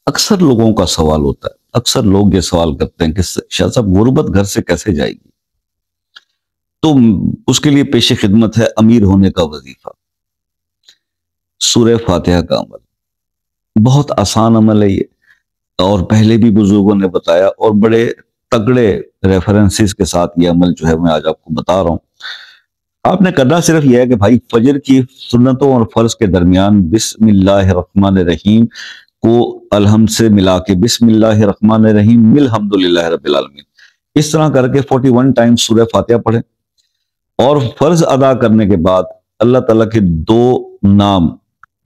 اکثر لوگوں کا سوال ہوتا ہے، اکثر لوگ یہ سوال کرتے ہیں کہ شاہ صاحب غربت گھر سے کیسے جائے گی؟ تو اس کے لیے پیش خدمت ہے امیر ہونے کا وظیفہ، سورہ فاتحہ کا عمل۔ بہت آسان عمل ہے یہ، اور پہلے بھی بزرگوں نے بتایا، اور بڑے تگڑے ریفرنسز کے ساتھ یہ عمل جو ہے میں آج آپ کو بتا رہا ہوں۔ آپ نے کرنا صرف یہ ہے کہ بھائی فجر کی سنتوں اور فرض کے درمیان بسم اللہ الرحمن الرحیم کو الحمد سے ملا کے بسم اللہ الرحمن الرحیم الحمدللہ رب العالمین اس طرح کر کے 41 ٹائم سورہ فاتحہ پڑھیں، اور فرض ادا کرنے کے بعد اللہ تعالیٰ کے 2 نام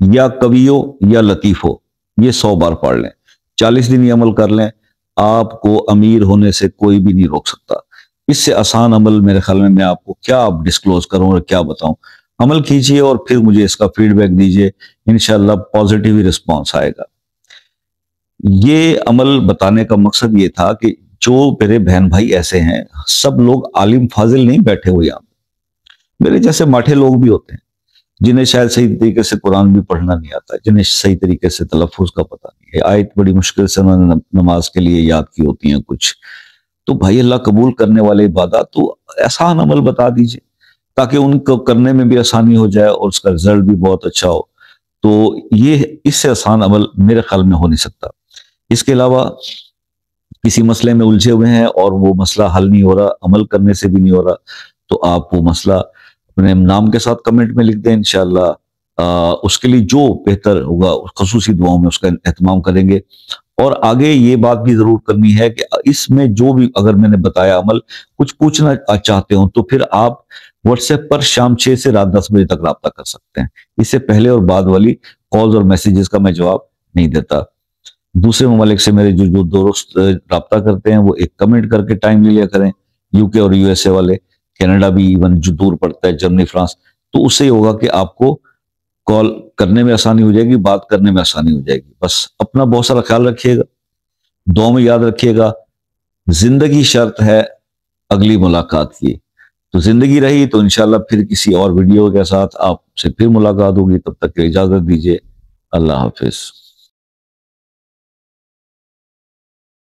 یا قویو یا لطیفو یہ 100 بار پڑھ لیں، 40 دن یہ عمل کر لیں، آپ کو امیر ہونے سے کوئی بھی نہیں روک سکتا۔ اس سے آسان عمل میرے خیال میں آپ کو کیا ڈسکلوز کروں اور کیا بتاؤں۔ عمل کیجئے اور پھر مجھے اس کا فیڈ بیک دیجئے، انشاءاللہ پازیٹیو ہی رسپانس آئے گا۔ یہ عمل بتانے کا مقصد یہ تھا کہ جو میرے بہن بھائی ایسے ہیں، سب لوگ عالم فاضل نہیں بیٹھے ہوئے یہاں، میرے جیسے ماٹھے لوگ بھی ہوتے ہیں جنہیں شاید صحیح طریقے سے قرآن بھی پڑھنا نہیں آتا، جنہیں صحیح طریقے سے تلفظ کا پتہ نہیں ہے، آیت بڑی مشکل سے انہوں نے نماز کے لیے یاد کی ہوتی ہیں کچھ، تو بھائی اللہ قبول کرنے والے عبادات تو آسان عمل بتا دیجئے تاکہ ان کو کرنے میں بھی آسانی ہو جائے اور اس کا رزلٹ بھی بہت اچھا ہو۔ تو یہ اس سے آسان عمل میرے خیال میں ہو نہیں سکتا۔ اس کے علاوہ کسی مسئلے میں الجھے ہوئے ہیں اور وہ مسئلہ حل نہیں ہو رہا، عمل کرنے سے بھی نہیں ہو رہا، تو آپ وہ مسئلہ اپنے نام کے ساتھ کمنٹ میں لکھ دیں، انشاءاللہ اس کے لیے جو بہتر ہوگا خصوصی دعاؤں میں اس کا اہتمام کریں گے۔ اور آگے یہ بات بھی ضرور کرنی ہے کہ اس میں جو بھی اگر میں نے بتایا عمل کچھ پوچھنا چاہتے ہوں تو پھر آپ واٹس ایپ پر شام 6 سے رات 10 بجے تک رابطہ کر سکتے ہیں۔ اس سے پہلے اور بعد والی کالز اور میسیجز کا میں جواب نہیں دیتا۔ دوسرے ممالک سے میرے جو دوست رابطہ کرتے ہیں وہ ایک کمنٹ کر کے ٹائم لے لیا کریں، یو کے اور یو ایس اے والے، کینیڈا بھی ایون جو دور پڑتا ہے، جرمنی، فرانس، تو اس سے یہ ہوگا کہ آپ کو کال کرنے میں آسانی ہو جائے گی، بات کرنے میں آسانی ہو جائے گی۔ بس اپنا بہت سارا خیال رکھیے گا، دعاؤں میں یاد رکھیے گا، زندگی شرط ہے اگلی ملاقات کی، تو زندگی رہی تو انشاءاللہ پھر کسی اور ویڈیو کے ساتھ آپ سے پھر ملاقات ہوگی، تب تک کے اجازت دیجیے، اللہ حافظ۔